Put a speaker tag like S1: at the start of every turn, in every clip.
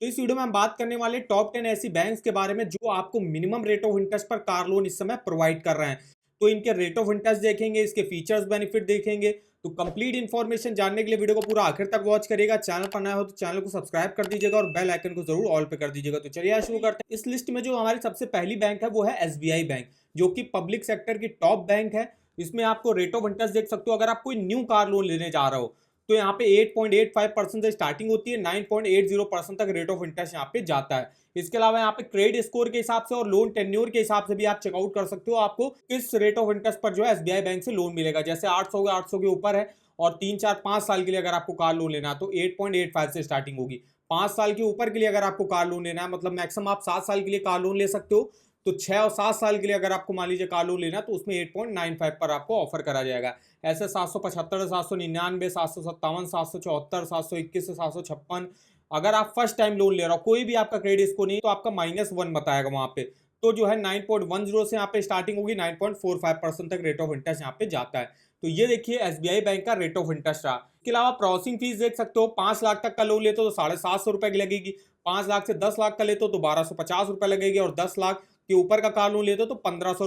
S1: तो इस वीडियो में हम बात करने वाले टॉप 10 ऐसी बैंक्स के बारे में जो आपको मिनिमम रेट ऑफ इंटरेस्ट पर कार लोन इस समय प्रोवाइड कर रहे हैं। तो इनके रेट ऑफ इंटरेस्ट देखेंगे, इसके फीचर्स बेनिफिट देखेंगे। तो कंप्लीट इन्फॉर्मेशन जानने के लिए वीडियो को पूरा आखिर तक वॉच करिएगा। चैनल पर नया हो तो चैनल को सब्सक्राइब कर दीजिएगा और बेल आइकन को जरूर ऑल पे कर दीजिएगा। तो चलिए आज शुरू करते हैं। इस लिस्ट में जो हमारी सबसे पहली बैंक है वो है एसबीआई बैंक, जो कि पब्लिक सेक्टर की टॉप बैंक है। इसमें आपको रेट ऑफ इंटरेस्ट देख सकते हो। अगर आप कोई न्यू कार लोन लेने जा रहे हो तो यहाँ पे 8.85% से स्टार्टिंग होती है, 9.80% तक रेट ऑफ इंटरेस्ट यहाँ पे जाता है। इसके अलावा यहाँ पे क्रेडिट स्कोर के हिसाब से और लोन टेन्योर के हिसाब से भी आप चेकआउट कर सकते हो आपको किस रेट ऑफ इंटरेस्ट पर जो है एसबीआई बैंक से लोन मिलेगा। जैसे 800 के ऊपर है और 3 4 5 साल के लिए अगर आपको कार लोन लेना है तो 8.85 से स्टार्टिंग होगी। 5 साल के ऊपर के लिए अगर आपको कार लोन लेना है, मतलब मैक्सिमम आप 7 साल के लिए कार लोन ले सकते हो। तो 6 और 7 साल के लिए अगर आपको मान लीजिए कार लोन लेना तो उसमें 8.95 पर आपको ऑफर करा जाएगा। ऐसे 775, 799, 757, 774, 721 से 756। अगर आप फर्स्ट टाइम लोन ले रहे हो, कोई भी आपका क्रेडिट स्कोर नहीं तो आपका -1 बताएगा वहां पे। तो जो है 9.10 से यहाँ पे स्टार्टिंग होगी, 9.45% तक रेट ऑफ इंटरेस्ट यहाँ पे जाता है। तो ये देखिए एसबीआई बैंक का रेट ऑफ इंटरेस्ट रहा। इसके अलावा प्रोसेसिंग फीस देख सकते हो। 5 लाख तक का लोन लेते हो तो 750 रुपए की लगेगी। 5 लाख से 10 लाख का लेते हो तो 1250 रुपए लगेगी और 10 लाख के ऊपर का कार लोन लेते हो तो 1500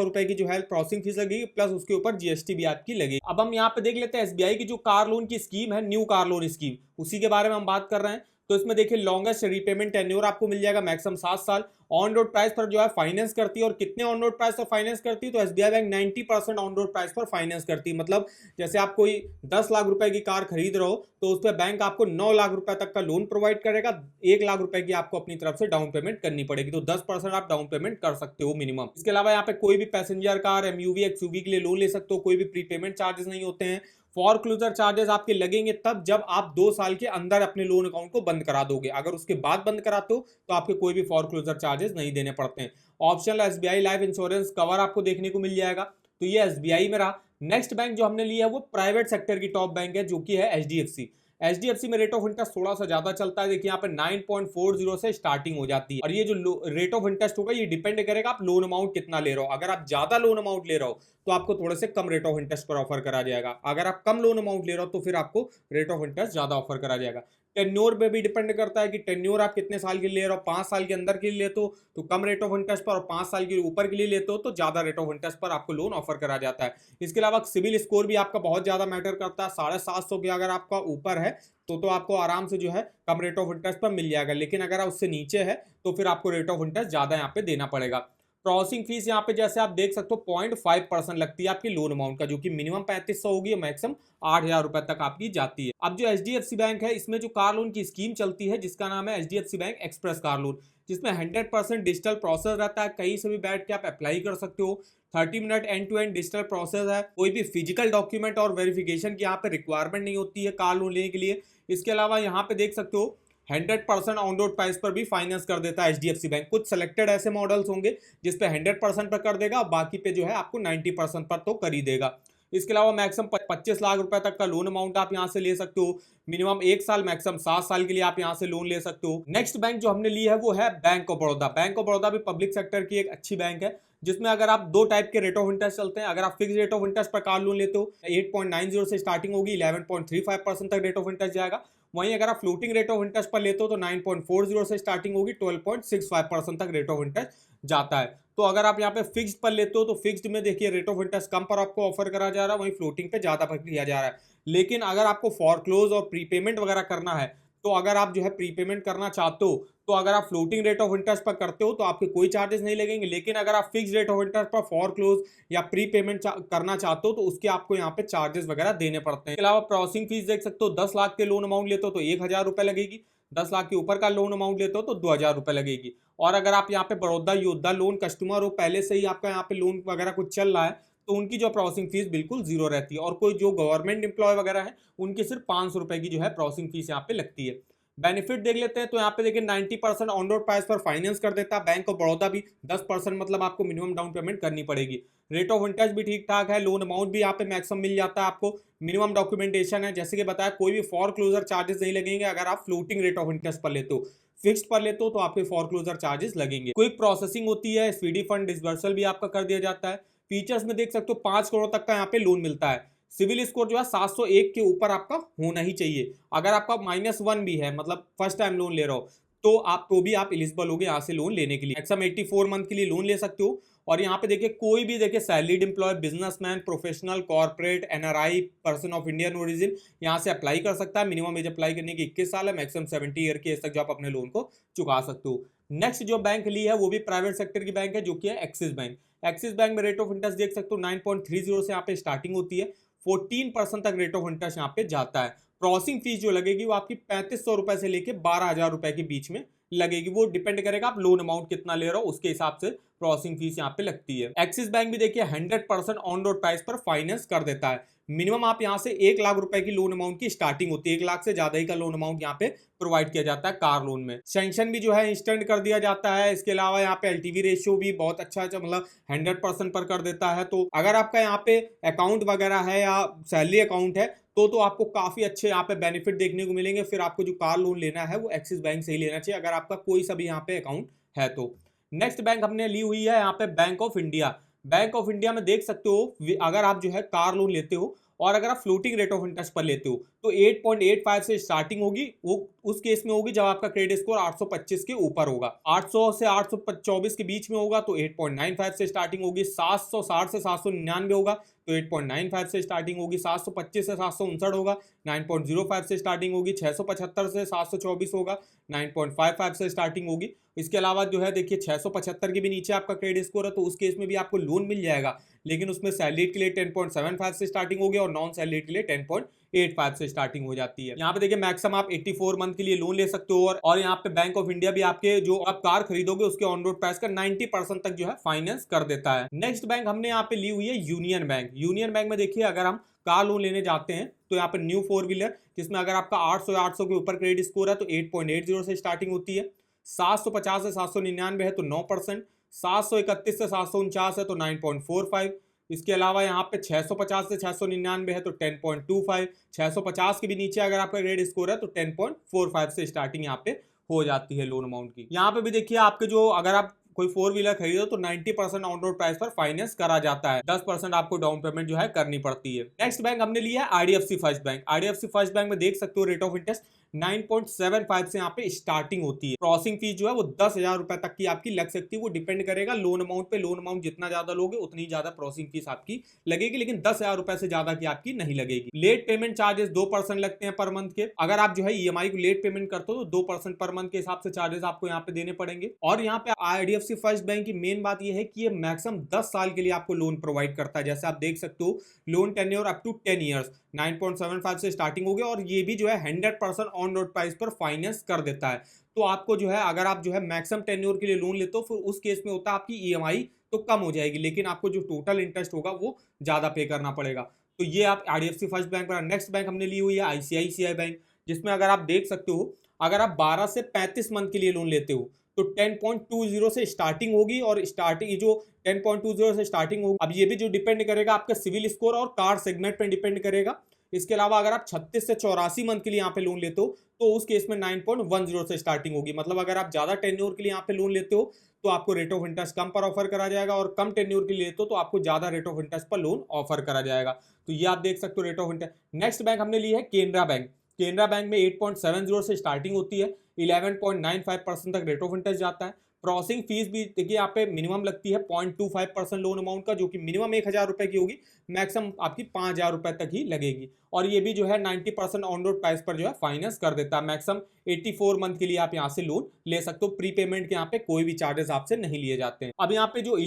S1: रुपए की जो है प्रोसेसिंग फीस लगेगी, प्लस उसके ऊपर जीएसटी भी आपकी लगेगी। अब हम यहाँ पे देख लेते हैं एसबीआई की जो कार लोन की स्कीम है, न्यू कार लोन स्कीम, उसी के बारे में हम बात कर रहे हैं। तो इसमें देखिए लॉन्गेस्ट रिपेमेंट टेन्योर आपको मिल जाएगा मैक्सिमम 7 साल। ऑन रोड प्राइस पर जो है फाइनेंस करती है, और कितने ऑन रोड प्राइस पर फाइनेंस करती है तो SBI bank 90% on road price पर फाइनेंस करती है। मतलब जैसे आप कोई 10 लाख रुपए की कार खरीद रहे हो तो उस पर बैंक आपको 9 लाख रुपए तक का लोन प्रोवाइड करेगा। 1 लाख रुपए की आपको अपनी तरफ से डाउन पेमेंट करनी पड़ेगी। तो 10% आप डाउन पेमेंट कर सकते हो मिनिमम। इसके अलावा यहाँ पे कोई भी पैसेंजर कार, एमयूवी, एक्सयूवी के लिए लोन ले सकते हो। कोई भी प्रीपेमेंट चार्जेस नहीं होते हैं। फॉरक्लोजर चार्जेस आपके लगेंगे तब जब आप 2 साल के अंदर अपने लोन अकाउंट को बंद करा दोगे। अगर उसके बाद बंद कराते हो तो आपके कोई भी फॉरक्लोजर चार्जेस नहीं देने पड़ते हैं। Optional SBI life insurance cover आपको देखने को मिल जाएगा। तो ये एसबीआई में रहा। नेक्स्ट बैंक जो हमने लिया है वो प्राइवेट सेक्टर की टॉप बैंक है, जो कि है एचडीएफसी। एचडीएफसी में रेट ऑफ इंटरेस्ट थोड़ा सा ज्यादा चलता है। देखिए यहाँ पे 9.40 से स्टार्टिंग हो जाती है। और ये जो रेट ऑफ इंटरेस्ट होगा ये डिपेंड करेगा आप लोन अमाउंट कितना ले रहे हो। अगर आप ज्यादा लोन अमाउंट ले रहे हो तो आपको थोड़े से कम रेट ऑफ इंटरेस्ट पर ऑफर करा जाएगा। अगर आप कम लोन अमाउंट ले रहे हो तो फिर आपको रेट ऑफ इंटरेस्ट ज्यादा ऑफर करा जाएगा। टेन्योर पे भी डिपेंड करता है कि टेन्योर आप कितने साल के लिए ले रहे हो। 5 साल के अंदर के लिए लेते हो तो कम रेट ऑफ इंटरेस्ट पर, और 5 साल के ऊपर के लिए लेते हो तो ज्यादा रेट ऑफ इंटरेस्ट पर आपको लोन ऑफर करा जाता है। इसके अलावा सिविल स्कोर भी आपका बहुत ज्यादा मैटर करता है। 750 के अगर आपका ऊपर है तो आपको आराम से जो है कम रेट ऑफ इंटरेस्ट पर मिल जाएगा। लेकिन अगर उससे नीचे है तो फिर आपको रेट ऑफ इंटरेस्ट ज्यादा यहाँ पे देना पड़ेगा। प्रोसेसिंग फीस यहाँ पे जैसे आप देख सकते हो 0.5% लगती है आपकी लोन अमाउंट का, जो कि मिनिमम 3500 होगी और मैक्सिमम 8000 रुपए तक आपकी जाती है। अब जो एचडीएफसी बैंक है इसमें जो कार लोन की स्कीम चलती है जिसका नाम है HDFC bank express car loan, जिसमें 100% डिजिटल प्रोसेस रहता है। कहीं से भी बैठ के आप अप्लाई कर सकते हो। 30 minute end to end digital process है। कोई भी फिजिकल डॉक्यूमेंट और वेरिफिकेशन की यहाँ पे रिक्वायरमेंट नहीं होती है कार लोन लेने के लिए। इसके अलावा यहाँ पे देख सकते हो 100% ऑन रोड प्राइस पर भी फाइनेंस कर देता है एचडीएफसी बैंक। कुछ सिलेक्टेड ऐसे मॉडल्स होंगे जिसपे 100% पर कर देगा, बाकी पे जो है आपको 90% पर तो कर ही देगा। इसके अलावा मैक्सिमम 25 लाख रुपए तक का लोन अमाउंट आप यहां से ले सकते हो। मिनिमम 1 साल, मैक्सिमम 7 साल के लिए आप यहां से लोन ले सकते हो। नेक्स्ट बैंक जो हमने ली है वो है bank of Baroda. Bank of Baroda भी पब्लिक सेक्टर की एक अच्छी बैंक है, जिसमें अगर आप 2 टाइप के रेट ऑफ इंटरेस्ट चलते हैं। अगर आप फिक्स रेट ऑफ इंटरेस्ट पर कार लोन लेते हो 8.90 से स्टार्टिंग होगी, 11.35% तक रेट ऑफ इंटरेस्ट जाएगा। वहीं अगर आप फ्लोटिंग रेट ऑफ इंटरेस्ट पर लेते हो तो 9.40 से स्टार्टिंग होगी, 12.65% तक रेट ऑफ इंटरेस्ट जाता है। तो अगर आप यहाँ पे फिक्स्ड पर लेते हो तो फिक्स्ड में देखिए रेट ऑफ इंटरेस्ट कम पर आपको ऑफर करा जा रहा है, वहीं फ्लोटिंग पे ज्यादा पर किया जा रहा है। लेकिन अगर आपको फॉरक्लोज और प्रीपेमेंट वगैरह करना है तो अगर आप जो है प्रीपेमेंट करना चाहते हो तो अगर आप फ्लोटिंग रेट ऑफ इंटरेस्ट पर करते हो तो आपके कोई चार्जेस नहीं लगेंगे। लेकिन अगर आप फिक्स रेट ऑफ इंटरेस्ट पर फॉरक्लोज या प्रीपेमेंट करना चाहते हो तो उसके आपको यहाँ पे चार्जेस वगैरह देने पड़ते हैं। इसके अलावा प्रोसेसिंग फीस देख सकते हो। 10 लाख के लोन अमाउंट लेते हो तो 1000 रुपए लगेगी। 10 लाख के ऊपर का लोन अमाउंट लेते हो तो 2000 रुपए लगेगी। और अगर आप यहाँ पे बड़ौदा योद्धा लोन कस्टमर हो, पहले से ही आपका यहाँ पे लोन वगैरह कुछ चल रहा है, तो उनकी जो प्रोसेसिंग फीस बिल्कुल जीरो रहती है। और कोई जो गवर्नमेंट एम्प्लॉय वगैरह है उनकी सिर्फ 500 रुपए की जो है प्रोसेसिंग फीस यहाँ पे लगती है। बेनिफिट देख लेते हैं। तो यहाँ पे देखिए 90% ऑन रोड प्राइस पर फाइनेंस कर देता है बैंक ऑफ बड़ौदा भी। 10% मतलब आपको मिनिमम डाउन पेमेंट करनी पड़ेगी। रेट ऑफ इंटरेस्ट भी ठीक ठाक है। लोन अमाउंट भी यहाँ पे मैक्सिमम मिल जाता है आपको। मिनिमम डॉक्यूमेंटेशन है, जैसे कि बताया कोई भी फॉर क्लोजर चार्जेस नहीं लगेंगे अगर आप फ्लोटिंग रेट ऑफ इंटरेस्ट पर लेते हो। फिक्स्ड पर लेते हो तो आपके फॉरक्लोजर चार्जेस लगेंगे। क्विक प्रोसेसिंग होती है, स्पीडी फंड डिसबर्सल भी आपका कर दिया जाता है। फीचर्स में देख सकते हो 5 करोड़ तक का यहाँ पे लोन मिलता है। सिविल स्कोर जो है 701 के ऊपर आपका होना ही चाहिए। अगर आपका -1 भी है, मतलब फर्स्ट टाइम लोन ले रहे हो, तो भी आप एलिजिबल होगे यहाँ से लोन लेने के लिए। मैक्सिमम 84 मंथ के लिए लोन ले सकते हो। और यहाँ पे देखिए कोई भी देखिए salaried employee, businessman, professional, corporate, NRI, person of Indian origin यहाँ से अप्लाई कर सकता है। मिनिमम एज अप्लाई करने की 21 साल है, मैक्सिमम 70 ईयर की एज तक जो आप अपने लोन को चुका सकते हो। नेक्स्ट जो बैंक ली है वो भी प्राइवेट सेक्टर की बैंक है, जो कि है एक्सिस बैंक। एक्सिस बैंक में रेट ऑफ इंटरेस्ट देख सकते हो 9.30 से यहाँ पे स्टार्टिंग होती है, 14% तक रेट ऑफ इंटरेस्ट यहाँ पे जाता है। प्रोसेसिंग फीस जो लगेगी वो आपकी 3500 रुपए से लेके 12,000 रुपए के बीच में लगेगी। वो डिपेंड करेगा आप लोन अमाउंट कितना ले रहे हो, उसके हिसाब से प्रोसेसिंग फीस यहाँ पे लगती है। एक्सिस बैंक भी देखिए 100% ऑन रोड प्राइस पर फाइनेंस कर देता है। मिनिमम आप यहाँ से 1 लाख रुपए की लोन अमाउंट की स्टार्टिंग होती है, 1 लाख से ज्यादा ही का लोन अमाउंट यहाँ पे प्रोवाइड किया जाता है कार लोन में। सैंक्शन भी जो है इंस्टेंट कर दिया जाता है। इसके अलावा यहाँ पे एलटीवी रेशियो भी बहुत अच्छा मतलब 100% पर कर देता है। तो अगर आपका यहाँ पे अकाउंट वगैरह है या सैलरी अकाउंट है तो आपको काफी अच्छे यहाँ पे बेनिफिट देखने को मिलेंगे। फिर आपको जो कार लोन लेना है वो एक्सिस बैंक से ही लेना चाहिए, अगर आपका कोई सा भी यहाँ पे अकाउंट है तो। नेक्स्ट बैंक हमने ली हुई है यहाँ पे bank of India. Bank of India में देख सकते हो अगर आप जो है कार लोन लेते हो और अगर आप फ्लोटिंग रेट ऑफ इंटरेस्ट पर लेते हो तो 8.85 से स्टार्टिंग होगी। वो उस केस में होगी जब आपका क्रेडिट स्कोर 825 के ऊपर होगा। 800 से 824 के बीच में होगा तो 8.95 से स्टार्टिंग होगी। 760 से 799 होगा तो 8.95 से स्टार्टिंग होगी। 725 से 759 होगा 9.05 से स्टार्टिंग होगी। 675 से 724 होगा 9.55 से स्टार्टिंग होगी। इसके अलावा जो है देखिए 675 के भी नीचे आपका क्रेडिट स्कोर है तो उस केस में भी आपको लोन मिल जाएगा, लेकिन उसमें सैलरीड के लिए 10.75 से स्टार्टिंग होगी और नॉन सैलरीड के लिए 10.85 से स्टार्टिंग हो जाती है। यहाँ पे देखिए मैक्सिमम आप 84 मंथ के लिए लोन ले सकते हो। और यहाँ पे बैंक ऑफ इंडिया भी आपके जो आप कार खरीदोगे उसके ऑन रोड प्राइस का 90% तक जो है फाइनेंस कर देता है। नेक्स्ट बैंक हमने यहाँ पे ली हुई है यूनियन बैंक। यूनियन बैंक में देखिए अगर हम कार लोन लेने जाते हैं तो यहाँ पे न्यू 4 व्हीलर, जिसमें अगर आपका 800 के ऊपर क्रेडिट स्कोर है तो 8.80 से स्टार्टिंग होती है। 750 से 799 है तो 9%। 731 से 749 है तो 9.45। इसके अलावा यहाँ पे 650 से 699 है तो 10.25। 650 के भी नीचे अगर आपका क्रेडिट स्कोर है तो 10.45 से स्टार्टिंग यहाँ पे हो जाती है लोन अमाउंट की। यहाँ पे भी देखिए आपके जो अगर आप कोई 4 व्हीलर खरीदो तो 90% ऑन रोड प्राइस पर फाइनेंस करा जाता है। 10% आपको डाउन पेमेंट जो है करनी पड़ती है। नेक्स्ट बैंक हमने लिया है IDFC first bank. IDFC first bank में देख सकते हो रेट ऑफ इंटरेस्ट 9.75 से यहाँ पे स्टार्टिंग होती है। प्रोसेसिंग फीस जो है वो 10,000 रुपए तक की आपकी लग सकती है। वो डिपेंड करेगा लोन अमाउंट पे। लोन अमाउंट जितना ज्यादा लोगे उतनी ज्यादा प्रोसेसिंग फीस आपकी लगेगी, लेकिन 10,000 रुपए से ज्यादा की आपकी नहीं लगेगी। लेट पेमेंट चार्जेस 2% लगते हैं पर मंथ के। अगर आप जो है ईएमआई को लेट पेमेंट करते हो तो 2% पर मंथ के हिसाब से चार्जेस आपको यहाँ पे देने पड़ेंगे। और यहाँ पे आईडीएफसी फर्स्ट बैंक की मेन बात यह है कि ये मैक्सिमम 10 साल के लिए आपको लोन प्रोवाइड करता है। जैसे आप देख सकते हो loan tenure up to 10 years, 9.75 से स्टार्टिंग हो गया। और ये भी जो है 100% ऑन रोड प्राइस पर फाइनेंस कर देता है। तो आपको जो है अगर आप जो है मैक्सिमम टेन्योर के लिए लोन लेते हो फिर उस केस में होता है आपकी ईएमआई तो कम हो जाएगी, लेकिन आपको जो टोटल इंटरेस्ट होगा वो ज्यादा पे करना पड़ेगा। तो ये आप आईडीएफसी फर्स्ट बैंक पर। नेक्स्ट बैंक हमने ली हुई है आईसीआईसीआई बैंक, जिसमें अगर आप देख सकते हो अगर आप 12 से 35 मंथ के लिए लोन लेते हो तो 10.20 से स्टार्टिंग होगी। और स्टार्टिंग जो 10.20 से स्टार्टिंग होगी, अब ये भी जो डिपेंड करेगा आपका सिविल स्कोर और कार सेगमेंट पे डिपेंड करेगा। इसके अलावा अगर आप 36 से 84 मंथ के लिए यहाँ पे लोन लेते हो तो उस केस में 9.10 से स्टार्टिंग होगी। मतलब अगर आप ज्यादा टेन्योर के लिए यहाँ पे लोन लेते हो तो आपको रेट ऑफ इंटरेस्ट कम पर ऑफर करा जाएगा, और कम टेन्योर के लिए लेते हो तो आपको ज्यादा रेट ऑफ इंटरेस्ट पर लोन ऑफर करा जाएगा। तो ये आप देख सकते हो rate of interest. Next bank हमने ली है केनरा बैंक। केनरा बैंक में 8.70 से स्टार्टिंग होती है, 11.95% तक रेट ऑफ इंटरेस्ट जाता है। प्रोसेसिंग फीस भी देखिए यहाँ पे मिनिमम लगती है 0.25% लोन अमाउंट का, जो कि मिनिमम 1,000 रुपए की होगी, मैक्सिमम आपकी 5,000 रुपए तक ही लगेगी। और ये भी जो है 90% ऑन रोड प्राइस पर जो है फाइनेंस कर देता है। मैक्सिमम 84 मंथ के लिए आप यहाँ से लोन ले सकते हो। प्री पेमेंट के यहाँ पे कोई भी चार्जेस आपसे नहीं लिए जाते हैं। अब यहाँ पे जो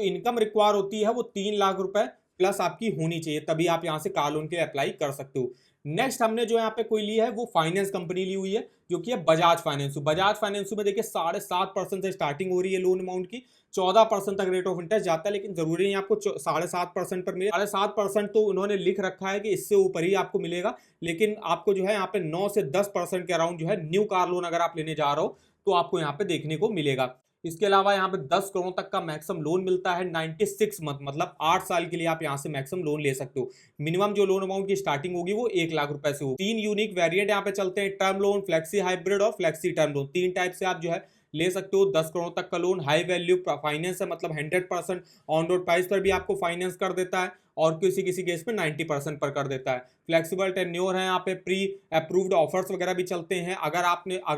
S1: इनकम रिक्वायर होती है वो 3 लाख रुपए प्लस आपकी होनी चाहिए, तभी आप यहाँ से कार लोन के लिए अप्लाई कर सकते हो। नेक्स्ट हमने जो यहाँ पे कोई ली है वो फाइनेंस कंपनी ली हुई है, जो कि है बजाज फाइनेंस। बजाज फाइनेंस में देखिए 7.5% से स्टार्टिंग हो रही है लोन अमाउंट की, 14% तक रेट ऑफ इंटरेस्ट जाता है। लेकिन जरूरी नहीं आपको 7.5% पर मिले। 7.5% तो उन्होंने लिख रखा है कि इससे ऊपर ही आपको मिलेगा, लेकिन आपको जो है यहाँ पे 9 से 10% के अराउंड जो है न्यू कार लोन अगर आप लेने जा रहे हो तो आपको यहाँ पे देखने को मिलेगा। इसके अलावा यहाँ पे 10 करोड़ तक का मैक्सिमम लोन मिलता है 96 मंथ, मतलब 8 साल के लिए आप यहाँ से मैक्सिमम लोन ले सकते हो। मिनिमम जो लोन अमाउंट की स्टार्टिंग होगी वो 1 लाख रुपए से होगी। 3 यूनिक वेरिएंट यहाँ पे चलते हैं, टर्म लोन, फ्लेक्सी हाइब्रिड और फ्लेक्सी टर्म लोन। 3 टाइप से आप जो है ले सकते हो। 10 करोड़ तक का लोन, हाई वैल्यू फाइनेंस है, मतलब 100% ऑन रोड प्राइस पर भी आपको फाइनेंस कर देता है और किसी किसी केस में 90% पर कर देता है। फ्लेक्सिबल टेन्योर है, यहाँ पे प्री अप्रूव्ड ऑफर्स वगैरह भी चलते हैं। अगर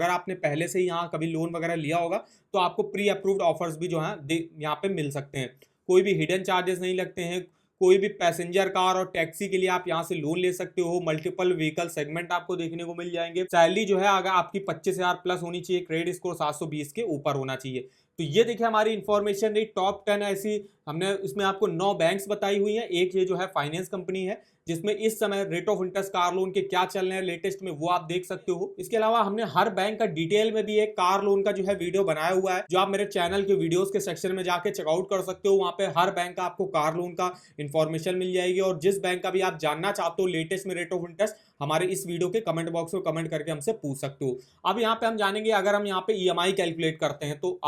S1: आपने पहले से ही यहाँ कभी लोन वगैरह लिया होगा तो आपको प्री अप्रूव्ड ऑफर्स भी जो है यहाँ पे मिल सकते हैं। कोई भी हिडन चार्जेस नहीं लगते हैं। कोई भी पैसेंजर कार और टैक्सी के लिए आप यहाँ से लोन ले सकते हो। मल्टीपल व्हीकल सेगमेंट आपको देखने को मिल जाएंगे। सैलरी जो है अगर आपकी 25,000 प्लस होनी चाहिए, क्रेडिट स्कोर 720 के ऊपर होना चाहिए। तो ये देखिए हमारी इंफॉर्मेशन रही टॉप 10 ऐसी, हमने इसमें आपको 9 बैंक्स बताई हुई हैं। एक ये जो है फाइनेंस कंपनी है जिसमें इस समय rate of interest car loan के क्या चल रहे हैं लेटेस्ट में, वो आप देख सकते हो। इसके अलावा हमने हर बैंक का डिटेल में भी एक कार लोन का जो है वीडियो बनाया हुआ है, जो आप मेरे चैनल के वीडियोस के सेक्शन में जाके चेकआउट कर सकते हो। वहां पे हर बैंक का आपको कार लोन का इंफॉर्मेशन मिल जाएगी। और जिस बैंक का भी आप जानना चाहते हो लेटेस्ट में रेट ऑफ इंटरेस्ट, हमारे इस वीडियो के कमेंट बॉक्स में कमेंट करके हमसे पूछ सकते हो। अब यहाँ पे हम जानेंगे, अगर हम यहाँ पे ईएमआई कैलकुलेट करते हैं तो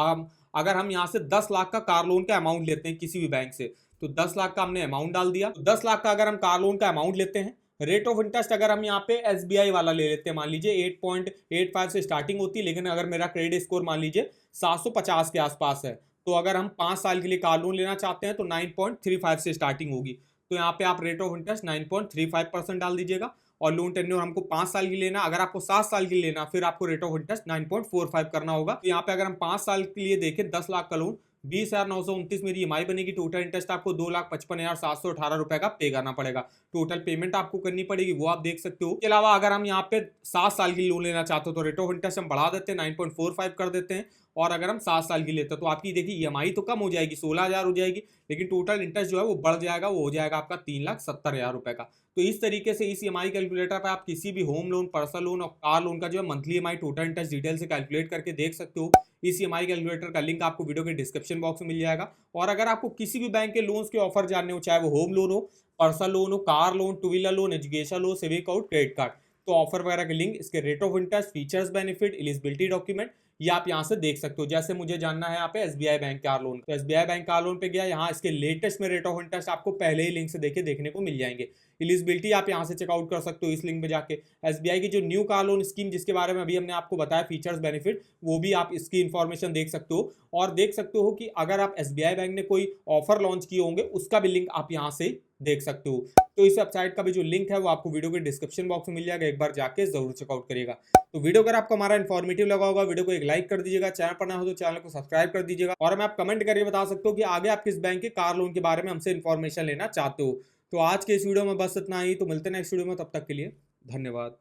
S1: अगर हम यहाँ से 10 लाख का कार लोन का अमाउंट लेते हैं किसी भी बैंक से, तो 10 लाख का हमने अमाउंट डाल दिया। तो 10 लाख का अगर हम कार लोन का अमाउंट लेते हैं, रेट ऑफ इंटरेस्ट अगर हम यहाँ पे एसबीआई वाला ले लेते हैं, मान लीजिए 8.85 से स्टार्टिंग होती है, लेकिन अगर मेरा क्रेडिट स्कोर मान लीजिए 750 के आसपास है, तो अगर हम 5 साल के लिए कार लोन लेना चाहते हैं तो 9.35 से स्टार्टिंग होगी। तो यहाँ पे आप रेट ऑफ इंटरेस्ट 9.35% डाल दीजिएगा। और लोन टेन्योर हमको 5 साल की लेना, अगर आपको 7 साल की लेना फिर आपको रेट ऑफ इंटरेस्ट 9.45 करना होगा। तो यहाँ पे अगर हम 5 साल के लिए देखें 10 लाख का लोन, 20,929 मेरी ईएमआई बनेगी। टोटल इंटरेस्ट आपको 2,55,718 रुपए का पे करना पड़ेगा। टोटल पेमेंट आपको करनी पड़ेगी, वो आप देख सकते हो। इसके अलावा अगर हम यहाँ पे 7 साल की लोन लेना चाहते हो तो रेट ऑफ इंटरेस्ट हम बढ़ा देते हैं, 9.45 कर देते हैं। और अगर हम 7 साल की लेते हैं तो आपकी देखिए ईएमआई तो कम हो जाएगी, 16,000 हो जाएगी, लेकिन टोटल इंटरेस्ट जो है वो बढ़ जाएगा, वो हो जाएगा आपका 3,70,000 रुपए का। तो इस तरीके से इस ईएमआई कैलकुलेटर पर आप किसी भी होम लोन, पर्सनल लोन और कार लोन का जो है monthly EMI, total interest detail से कैलकुलेट करके देख सकते हो। इस ईएमआई कैलकुलेटर का लिंक आपको वीडियो के डिस्क्रिप्शन बॉक्स में मिल जाएगा। और अगर आपको किसी भी बैंक के लोन्स के ऑफर जानने हो, चाहे वो होम लोन हो, पर्सनल लोन हो, car loan, two wheeler loan, education loan, saving account, credit card, तो ऑफर वगैरह के लिंक, इसके rate of interest, features, benefit, eligibility document, ये आप यहाँ से देख सकते हो। जैसे मुझे जानना है यहाँ पे एसबीआई बैंक कार लोन, तो एसबीआई बैंक कार लोन पे गया, यहाँ इसके लेटेस्ट में रेट ऑफ इंटरेस्ट आपको पहले ही लिंक से देखने को मिल जाएंगे। एलिजिबिलिटी आप यहाँ से चेकआउट कर सकते हो इस लिंक में जाके। एसबीआई की जो न्यू कार लोन स्कीम जिसके बारे में अभी हमने आपको बताया, फीचर्स, बेनिफिट, वो भी आप इसकी इंफॉर्मेशन देख सकते हो। और देख सकते हो कि अगर आप एसबीआई बैंक ने कोई ऑफर लॉन्च किए होंगे उसका भी लिंक आप यहाँ से देख सकते हो। तो इस वेबसाइट का भी जो लिंक है वो आपको वीडियो के डिस्क्रिप्शन बॉक्स में मिल जाएगा, एक बार जाके जरूर चेकआउट करिएगा। तो वीडियो अगर आपको हमारा इन्फॉर्मेटिव लगा होगा, वीडियो को एक लाइक कर दीजिएगा, चैनल पर ना हो तो चैनल को सब्सक्राइब कर दीजिएगा। और हमें आप कमेंट करके बता सकते हो कि आगे आप किस बैंक के कार लोन के बारे में हमसे इन्फॉर्मेशन लेना चाहते हो। तो आज के इस वीडियो में बस इतना ही, तो मिलते हैं नेक्स्ट वीडियो में, तब तक के लिए धन्यवाद।